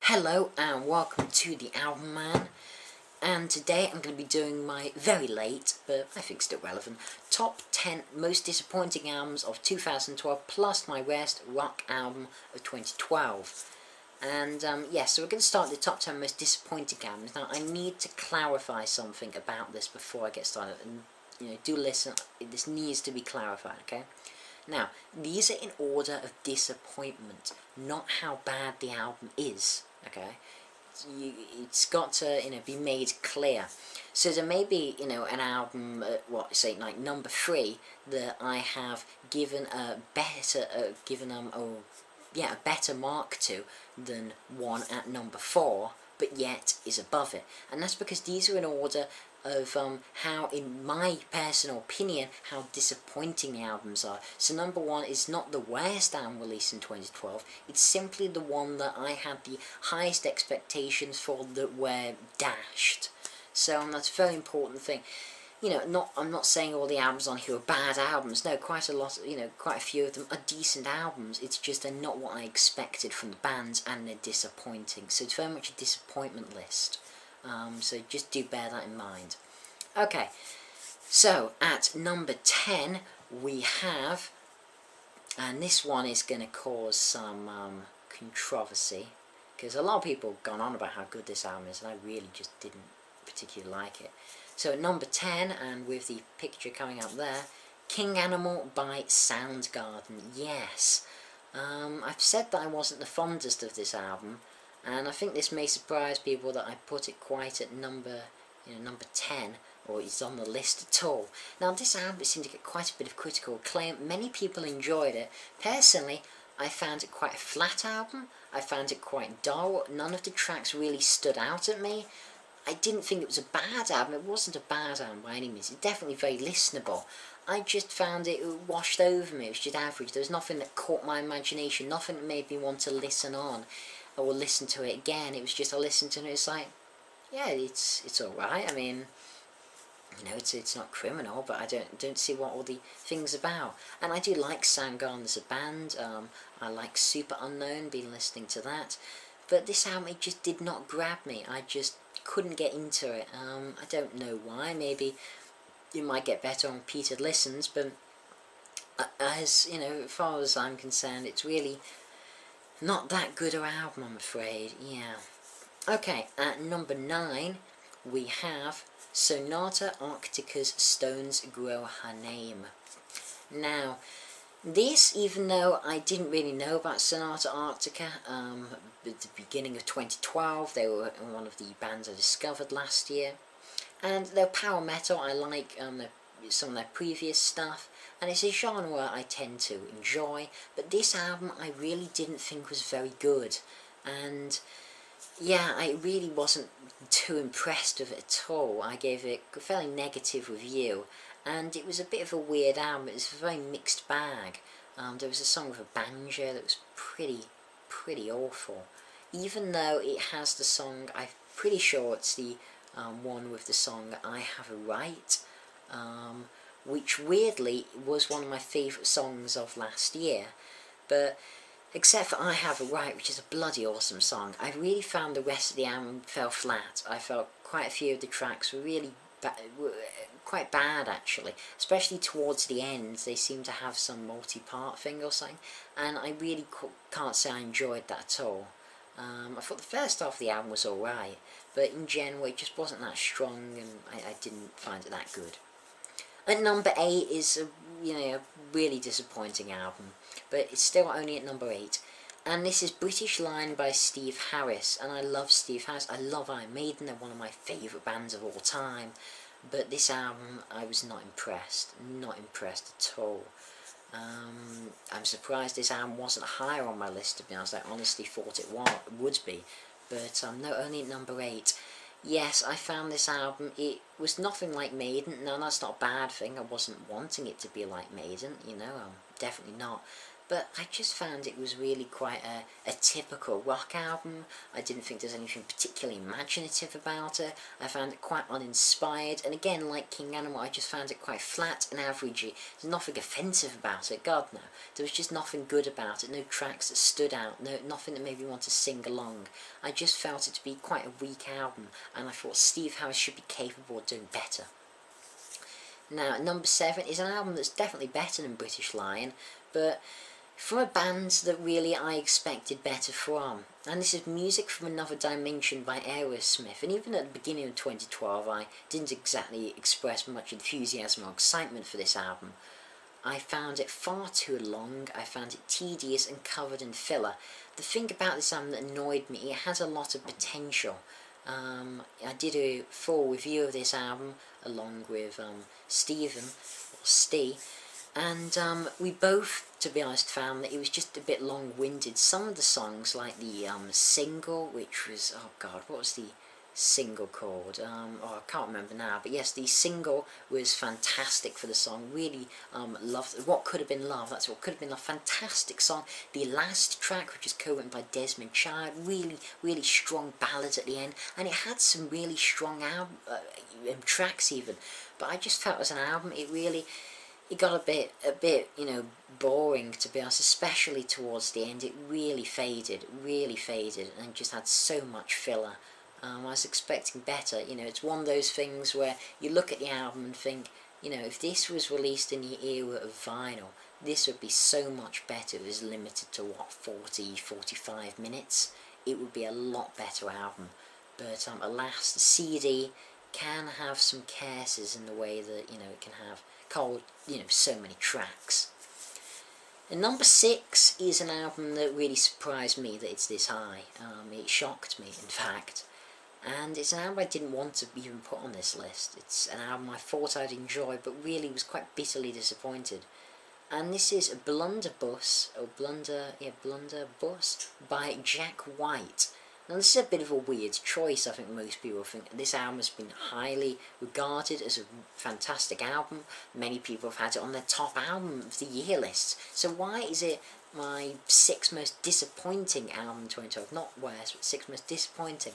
Hello and welcome to the Album Man, and today I'm going to be doing my very late, but I think still relevant, top 10 most disappointing albums of 2012 plus my worst rock album of 2012. And yeah, so we're going to start the top 10 most disappointing albums. Now I need to clarify something about this before I get started, and do listen, this needs to be clarified, okay? Now, these are in order of disappointment, not how bad the album is, okay? It's got to, be made clear. So there may be, an album, like number 3, that I have given a better, a better mark to than one at number 4, but yet is above it. And that's because these are in order of how, in my personal opinion, how disappointing the albums are. So number 1 is not the worst album released in 2012, it's simply the one that I had the highest expectations for that were dashed. So that's a very important thing. I'm not saying all the albums on here are bad albums. No, quite a lot, quite a few of them are decent albums. It's just they're not what I expected from the bands, and they're disappointing. So it's very much a disappointment list. So just do bear that in mind. Okay, so at number 10 we have, and this one is going to cause some controversy, because a lot of people have gone on about how good this album is, and I really just didn't particularly like it. So at number 10, and with the picture coming up there, King Animal by Soundgarden. Yes, I've said that I wasn't the fondest of this album, and I think this may surprise people that I put it quite at number 10, or it's on the list at all. Now this album seemed to get quite a bit of critical acclaim. Many people enjoyed it. Personally, I found it quite a flat album. I found it quite dull. None of the tracks really stood out at me. I didn't think it was a bad album. It wasn't a bad album by any means. It's definitely very listenable. I just found it washed over me. It was just average. There was nothing that caught my imagination. Nothing that made me want to listen on or listen to it again. It was just, I listened to it, it's like, yeah, it's alright. I mean, it's not criminal, but I don't see what all the things about. And I do like Soundgarden as a band. I like Super Unknown, been listening to that. But this album, it just did not grab me. I just couldn't get into it. I don't know why. Maybe it might get better on repeated listens, but as far as I'm concerned, it's really not that good an album, I'm afraid. Yeah. Okay, at number 9 we have Sonata Arctica's Stones Grow Her Name. Now, this, even though I didn't really know about Sonata Arctica at the beginning of 2012, they were one of the bands I discovered last year, and they're power metal. I like some of their previous stuff, and it's a genre I tend to enjoy, but this album I really didn't think was very good, and yeah, I really wasn't too impressed with it at all. I gave it a fairly negative review, and it was a bit of a weird album. It was a very mixed bag. There was a song with a banjo that was pretty awful, even though it has the song, I'm pretty sure it's the one with the song I Have a Right, which weirdly was one of my favourite songs of last year. But except for I Have a Right, which is a bloody awesome song, I really found the rest of the album fell flat. I felt quite a few of the tracks were really quite bad, actually, especially towards the end. They seem to have some multi-part thing or something, and I really can't say I enjoyed that at all. I thought the first half of the album was alright, but in general it just wasn't that strong, and I didn't find it that good. At number 8 is a really disappointing album, but it's still only at number 8. And this is British Lion by Steve Harris, and I love Steve Harris. I love Iron Maiden, they're one of my favourite bands of all time. But this album, I was not impressed at all. I'm surprised this album wasn't higher on my list, to be honest. I honestly thought it would be, but no, only at number 8. Yes, I found this album, it was nothing like Maiden. No, that's not a bad thing. I wasn't wanting it to be like Maiden, definitely not. but I just found it was really quite a typical rock album. I didn't think there's anything particularly imaginative about it. I found it quite uninspired, and again, like King Animal, I just found it quite flat and averagey. There's nothing offensive about it, God no. There was just nothing good about it, no tracks that stood out, nothing that made me want to sing along. I just felt it to be quite a weak album, and I thought Steve Harris should be capable of doing better. Now, number 7 is an album that's definitely better than British Lion, but from a band that really I expected better from. And this is Music from Another Dimension by Aerosmith. And even at the beginning of 2012, I didn't exactly express much enthusiasm or excitement for this album. I found it far too long, I found it tedious and covered in filler. The thing about this album that annoyed me, it has a lot of potential. I did a full review of this album along with Stephen, or Steve, and we both, to be honest, found that it was just a bit long-winded. Some of the songs, like the single, which was, oh god, what was the single called? Oh, I can't remember now, but yes, the single was fantastic for the song. Really loved What Could Have Been Love. That's What Could Have Been Love. Fantastic song. The last track, which is co-written by Desmond Child, really strong ballads at the end, and it had some really strong tracks even. But I just felt as an album, it got a bit, you know, boring, to be honest, especially towards the end. It really faded, and just had so much filler. I was expecting better. You know, it's one of those things where you look at the album and think, you know, if this was released in the era of vinyl, this would be so much better. It was limited to, what, 45 minutes? It would be a lot better album. But alas, the CD can have some curses in the way that, you know, it can have so many tracks. And number 6 is an album that really surprised me that it's this high. It shocked me, in fact. And it's an album I didn't want to even put on this list. It's an album I thought I'd enjoy, but really was quite bitterly disappointed. And this is Blunderbuss by Jack White. Now this is a bit of a weird choice. I think most people think this album has been highly regarded as a fantastic album. Many people have had it on their top album of the year lists. So why is it my 6th most disappointing album 2012? Not worst, but 6th most disappointing.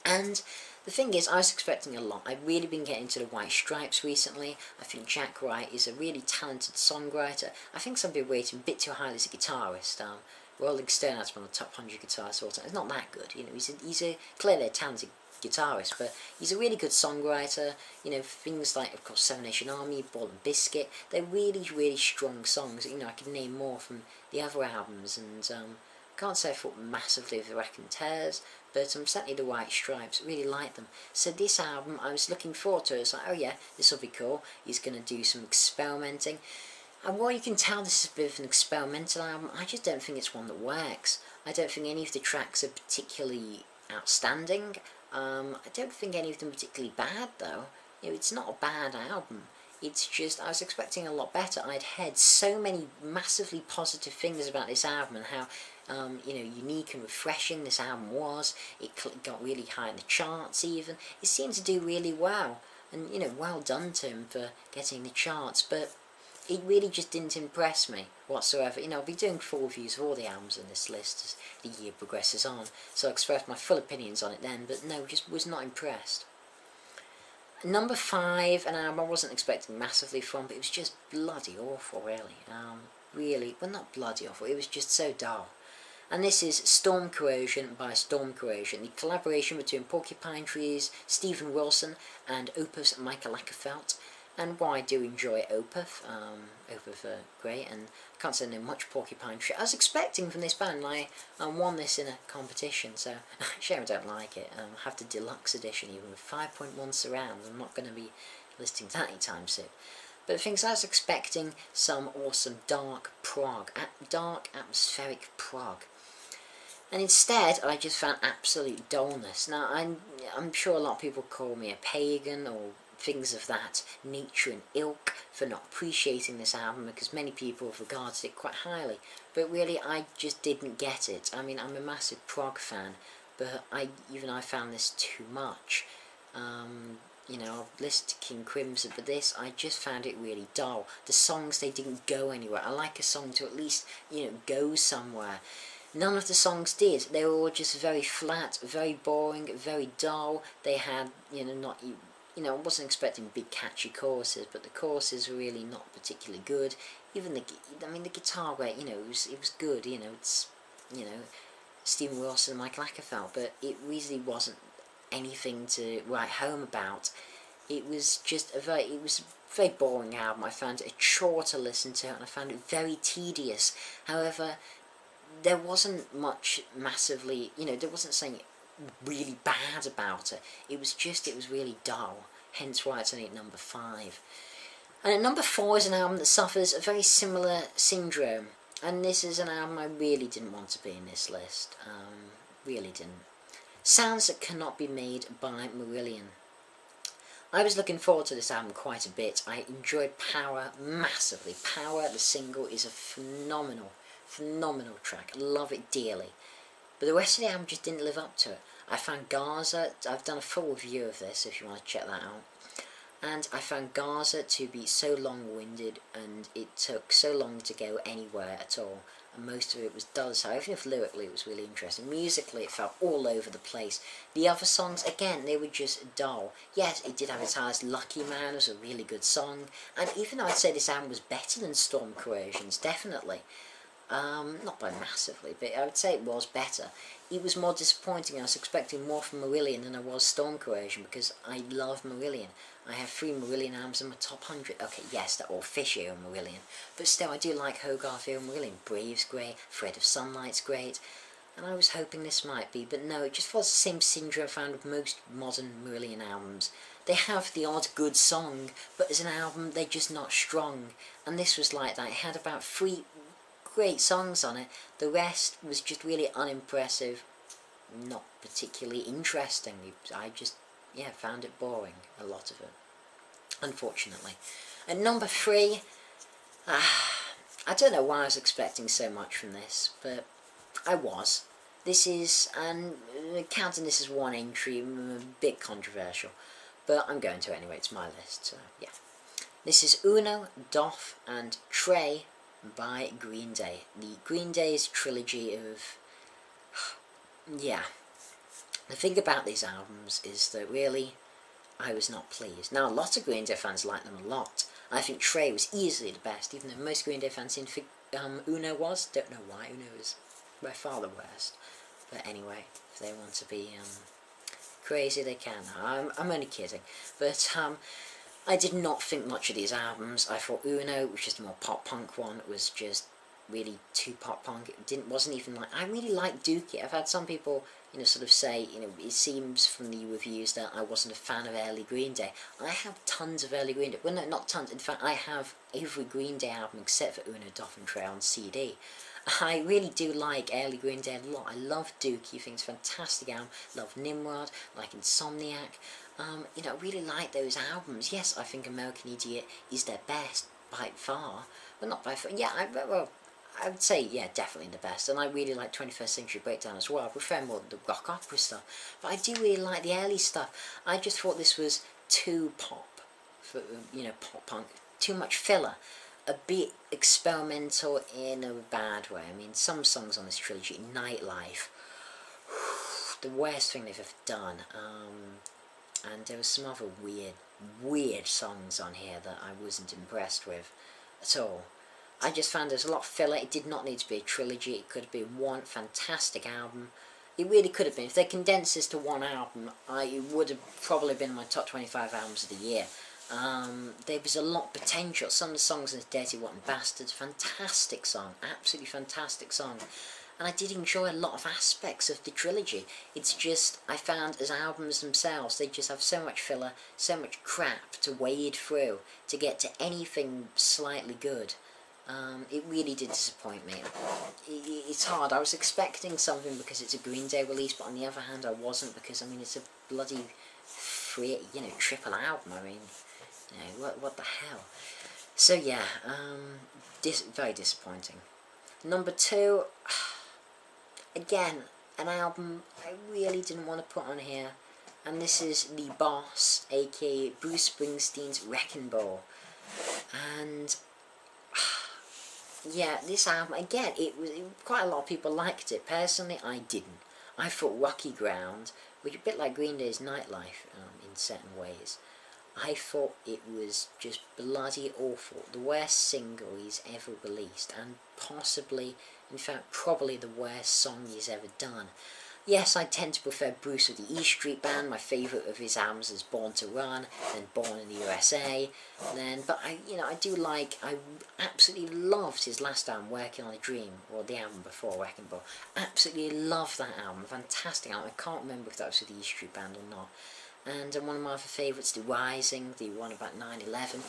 And the thing is, I was expecting a lot. I've really been getting into the White Stripes recently. I think Jack White is a really talented songwriter. I think some people rate him a bit too highly as a guitarist. Rolling Stone has him on the top 100 guitarists of all time. It's not that good, you know. He's clearly a talented guitarist, but he's a really good songwriter. You know, things like, of course, Seven Nation Army, Ball and Biscuit. They're really strong songs. You know, I could name more from the other albums, and can't say I thought massively of the Raconteurs, but certainly the White Stripes, really like them. So this album, I was looking forward to it. It's like, oh yeah, this will be cool. He's going to do some experimenting. And while you can tell this is a bit of an experimental album, I just don't think it's one that works. I don't think any of the tracks are particularly outstanding. I don't think any of them are particularly bad, though. You know, it's not a bad album. It's just, I was expecting a lot better. I'd heard so many massively positive things about this album and how, you know, unique and refreshing this album was. It got really high in the charts even. It seemed to do really well. And, you know, well done to him for getting the charts. But it really just didn't impress me whatsoever. You know, I'll be doing full reviews of all the albums on this list as the year progresses on. So I'll express my full opinions on it then. But no, just was not impressed. Number 5, an album I wasn't expecting massively from, but it was just bloody awful, really. Really, well, not bloody awful, it was just so dull. And this is Storm Corrosion by Storm Corrosion, the collaboration between Porcupine Trees, Stephen Wilson, and Opeth's Michael Ackerfeld. And while I do enjoy Opeth, Opeth are great, and I can't say I know much Porcupine Tree. I was expecting from this band, I won this in a competition, so shame I don't like it. I have the deluxe edition even with 5.1 surround. I'm not going to be listening to that anytime soon. But the thing is, I was expecting some awesome dark prog, dark atmospheric prog. And instead, I just found absolute dullness. Now, I'm sure a lot of people call me a pagan or things of that nature and ilk for not appreciating this album, because many people have regarded it quite highly, but really I just didn't get it. I mean, I'm a massive prog fan, but I found this too much. you know, I've listened to King Crimson, but this, I just found it really dull. The songs, they didn't go anywhere. I like a song to at least, you know, go somewhere. None of the songs did. They were all just very flat, very boring, very dull. They had, you know, not, you know, I wasn't expecting big catchy choruses, but the choruses were really not particularly good. Even the guitar work, you know, it was good, you know, it's, you know, Stephen Wilson and Mike Lackerfeld, but it really wasn't anything to write home about. It was just a very boring album. I found it a chore to listen to, and I found it very tedious. However, there wasn't much massively, you know, there wasn't something really bad about it. It was really dull, hence why it's only at number 5. And at number 4 is an album that suffers a very similar syndrome, and this is an album I really didn't want to be in this list, really didn't. Sounds That Cannot Be Made by Marillion. I was looking forward to this album quite a bit. I enjoyed Power massively. Power, the single, is a phenomenal track. I love it dearly. But the rest of the album just didn't live up to it. I found Gaza, I've done a full review of this if you want to check that out. And I found Gaza to be so long-winded, and it took so long to go anywhere at all. And most of it was dull, so even if lyrically it was really interesting, musically it felt all over the place. The other songs, again, they were just dull. Yes, it did have its highs. Lucky Man was a really good song, and even though I'd say this album was better than Storm Corrosion's, definitely. Not by massively, but I would say it was better. It was more disappointing. I was expecting more from Marillion than I was Storm Corrosion, because I love Marillion. I have 3 Marillion albums in my top 100. Okay, yes, they're all Fishy on Marillion, but still I do like Hogarth on Marillion. Brave's great, Thread of Sunlight's great, and I was hoping this might be, but no, it just was the same syndrome I found with most modern Marillion albums. They have the odd good song, but as an album, they're just not strong, and this was like that. It had about 3 great songs on it. The rest was just really unimpressive, not particularly interesting. I just, yeah, found it boring, a lot of it, unfortunately. At number 3, I don't know why I was expecting so much from this, but I was. This is, and counting this as one entry, a bit controversial, but I'm going to anyway, it's my list, so yeah. This is Uno, Doff and Trey by Green Day. The Green Day's trilogy of, yeah. The thing about these albums is that really, I was not pleased. Now, a lot of Green Day fans like them a lot. I think Trey was easily the best, even though most Green Day fans seem to think Uno was. Don't know why. Uno is by far the worst. But anyway, if they want to be crazy, they can. I'm only kidding. But I did not think much of these albums. I thought Uno, which is the more pop-punk one, was just really too pop-punk. It wasn't even like... I really like Dookie. I've had some people, you know, sort of say, you know, it seems from the reviews that I wasn't a fan of early Green Day. I have tons of early Green Day. Well, no, not tons. In fact, I have every Green Day album except for Uno, Doff and Trey on CD. I really do like early Green Day a lot. I love Dookie. I think it's a fantastic album. Love Nimrod. Like Insomniac. You know, I really like those albums. Yes, I think American Idiot is their best by far. Well, not by far. Yeah, I would say, yeah, definitely the best. And I really like 21st Century Breakdown as well. I prefer more the rock opera stuff. But I do really like the early stuff. I just thought this was too pop, for, you know, pop punk. Too much filler. A bit experimental in a bad way. I mean, some songs on this trilogy, Nightlife, the worst thing they've ever done. And there were some other weird songs on here that I wasn't impressed with at all. I just found there's a lot of filler. It did not need to be a trilogy. It could have been one fantastic album. It really could have been. If they condensed this to one album, it would have probably been my top 25 albums of the year. There was a lot of potential. Some of the songs in Dirty Rotten Bastards, fantastic song, absolutely fantastic song. And I did enjoy a lot of aspects of the trilogy. It's just, I found as albums themselves, they just have so much filler, so much crap to wade through to get to anything slightly good. It really did disappoint me. It's hard. I was expecting something because it's a Green Day release, but on the other hand I wasn't, because I mean it's a bloody triple album. I mean, you know, what the hell. So yeah, very disappointing. Number 2, again, an album I really didn't want to put on here. and this is The Boss, aka Bruce Springsteen's Wrecking Ball. And yeah, this album, again, quite a lot of people liked it. Personally, I didn't. I thought Rocky Ground, which is a bit like Green Day's Nightlife in certain ways, I thought it was just bloody awful. The worst single he's ever released, and possibly, in fact, probably the worst song he's ever done. Yes, I tend to prefer Bruce with the E Street Band. My favourite of his albums is Born to Run, then Born in the USA. But I absolutely loved his last album, Working on a Dream, or the album before, Wrecking Ball. Absolutely loved that album, fantastic album. I can't remember if that was with the E Street Band or not. And one of my other favourites, The Rising, the one about 9/11.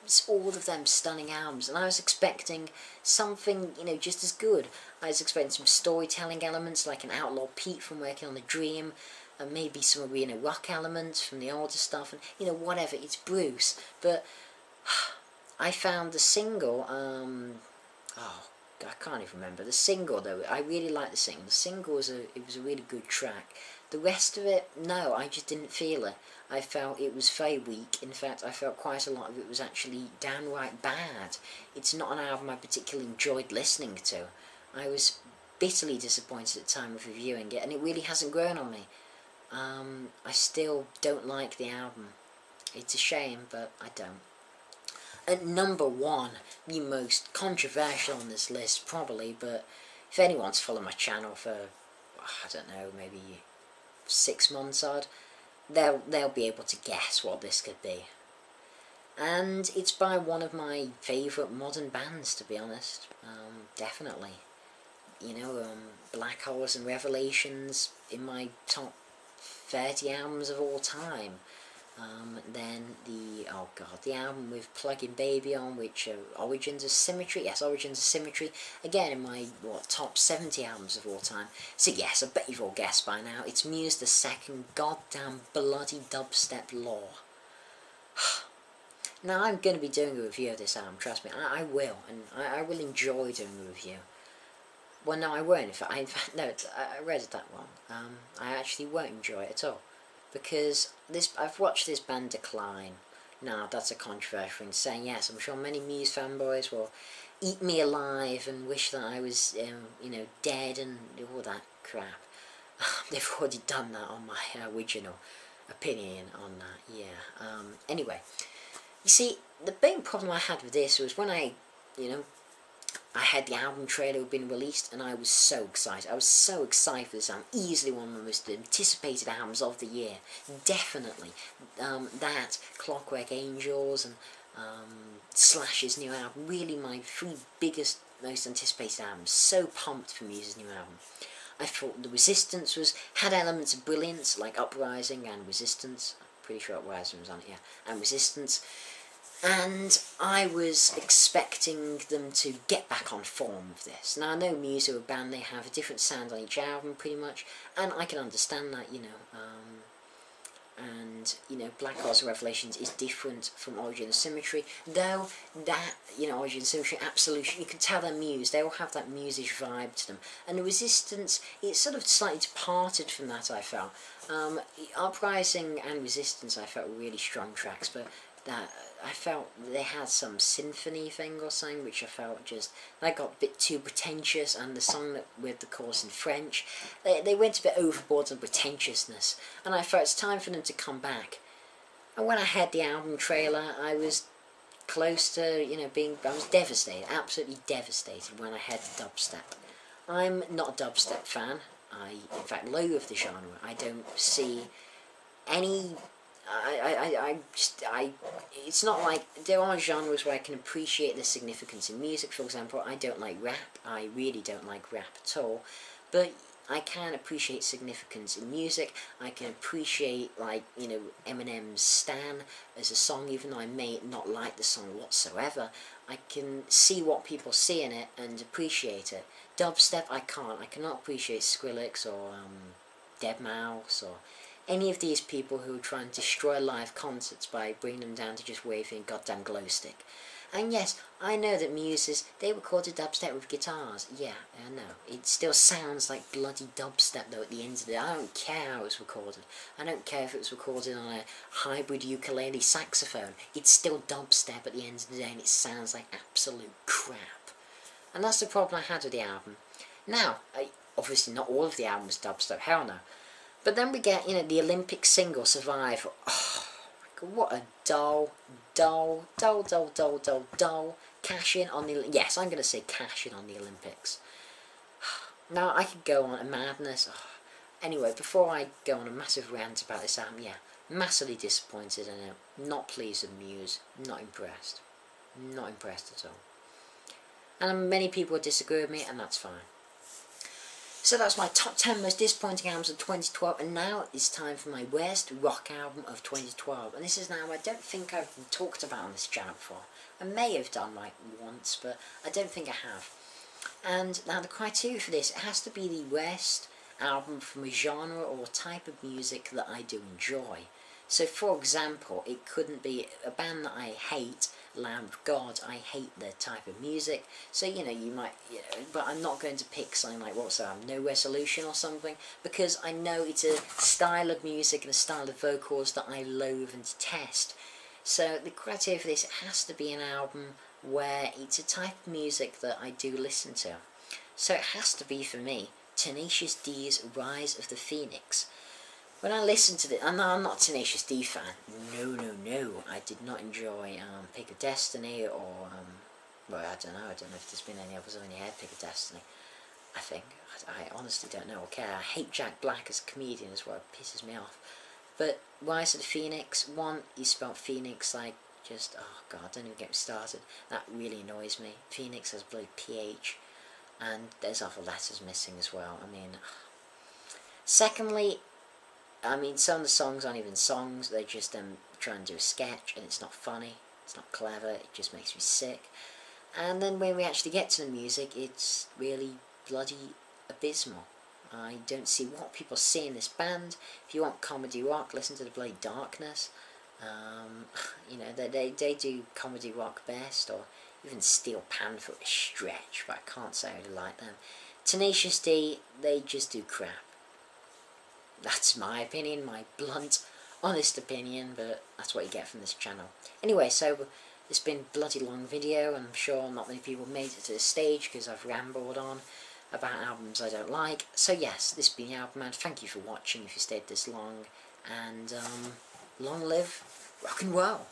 It's all of them stunning albums, and I was expecting something, just as good. I was expecting some storytelling elements, like an Outlaw Pete from Working on a Dream, and maybe some arena rock elements from the older stuff, and whatever. It's Bruce, but I found the single. I can't even remember the single though. I really liked the single. The single was a really good track. The rest of it, no, I just didn't feel it. I felt it was very weak. In fact, I felt quite a lot of it was actually downright bad. It's not an album I particularly enjoyed listening to. I was bitterly disappointed at the time of reviewing it, and it really hasn't grown on me. I still don't like the album. It's a shame, but I don't. At number one, the most controversial on this list, probably, but if anyone's followed my channel for, I don't know, maybe 6 months odd, they'll be able to guess what this could be. And it's by one of my favourite modern bands, to be honest. Definitely. Black Holes and Revelations in my top 30 albums of all time. Then the album with Plug-in Baby on, which Origins of Symmetry. Yes, Origins of Symmetry. Again, in my top 70 albums of all time. So yes, I bet you've all guessed by now. It's Muse the Second goddamn bloody dubstep law. Now I'm going to be doing a review of this album. Trust me, I will, and I will enjoy doing a review. Well, no, I won't. In fact, I read that one. I actually won't enjoy it at all. Because I've watched this band decline. Now, that's a controversial thing, saying yes, I'm sure many Muse fanboys will eat me alive and wish that I was, dead and all that crap. They've already done that on my original opinion on that, yeah. Anyway, you see, the big problem I had with this was when I had the album trailer been released, and I was so excited. I was so excited for this album. Easily one of the most anticipated albums of the year. Definitely. That, Clockwork Angels, and Slash's new album. Really my 3 biggest, most anticipated albums. So pumped for Muse's new album. I thought The Resistance had elements of brilliance, like Uprising and Resistance. I'm pretty sure Uprising was on it, yeah. And Resistance. And I was expecting them to get back on form with this. Now, I know Muse are a band, they have a different sound on each album, pretty much, and I can understand that, Black Holes Revelations is different from Origin of Symmetry, though that, Origin of Symmetry, absolutely, you can tell they're Muse, they all have that Muse-ish vibe to them, and The Resistance, it's sort of slightly departed from that, I felt. Uprising and Resistance, I felt, were really strong tracks, but that I felt they had some symphony thing or something, which I felt that got a bit too pretentious, and the song with the chorus in French, they went a bit overboard on pretentiousness, and I felt it's time for them to come back. And when I had the album trailer, I was close to, I was devastated, absolutely devastated when I had the dubstep. I'm not a dubstep fan. I, in fact, loathe the genre. I don't see any... it's not like, there are genres where I can appreciate the significance in music. For example, I don't like rap, I really don't like rap at all, but I can appreciate significance in music. I can appreciate, Eminem's Stan as a song, even though I may not like the song whatsoever. I can see what people see in it and appreciate it. Dubstep, I can't. I cannot appreciate Skrillex or deadmau5 or any of these people who try and destroy live concerts by bringing them down to just waving a goddamn glow stick. And yes, I know that Muses, they recorded dubstep with guitars. Yeah, I know. It still sounds like bloody dubstep though at the end of the day. I don't care how it was recorded. I don't care if it was recorded on a hybrid ukulele saxophone. It's still dubstep at the end of the day, and it sounds like absolute crap. And that's the problem I had with the album. Now, obviously not all of the album was dubstep, hell no. But then we get, the Olympic single, Survive. Oh, what a dull cash in on the... Yes, I'm going to say cash in on the Olympics. Now, I could go on a madness. Oh. Anyway, before I go on a massive rant about this album, yeah, massively disappointed in it. Not pleased with Muse. Not impressed. Not impressed at all. And many people will disagree with me, and that's fine. So that's my top 10 most disappointing albums of 2012, and now it's time for my worst rock album of 2012. And this is now, I don't think I've talked about on this channel before. I may have done like once, but I don't think I have. And now the criteria for this, it has to be the worst album from a genre or type of music that I do enjoy. So for example, it couldn't be a band that I hate, Lamb of God. I hate their type of music. So you might, but I'm not going to pick something like, what's that, No Resolution or something, because I know it's a style of music and a style of vocals that I loathe and detest. So the criteria for this, it has to be an album where it's a type of music that I do listen to. So it has to be, for me, Tenacious D's Rise of the Phoenix. When I listened to this, I'm not a Tenacious D fan. No. I did not enjoy Pick of Destiny or, well, I don't know if there's been any others. I've only had Pick of Destiny, I think. I honestly don't know or care. I hate Jack Black as a comedian as well. It pisses me off. But Rise of the Phoenix, one, you spelled Phoenix like just, oh god, don't even get me started. That really annoys me. Phoenix has bloody PH, and there's other letters missing as well. I mean, secondly, some of the songs aren't even songs, they're just them trying to do a sketch, and it's not funny, it's not clever, it just makes me sick. And then when we actually get to the music, it's really bloody abysmal. I don't see what people see in this band. If you want comedy rock, listen to the bloody Darkness. They do comedy rock best, or even Steel Panther at a stretch, but I can't say I really like them. Tenacious D, they just do crap. That's my opinion, my blunt, honest opinion, but that's what you get from this channel. Anyway, so it's been a bloody long video, and I'm sure not many people made it to this stage because I've rambled on about albums I don't like. So yes, this has been the Album Man. Thank you for watching if you stayed this long, and long live rock and roll.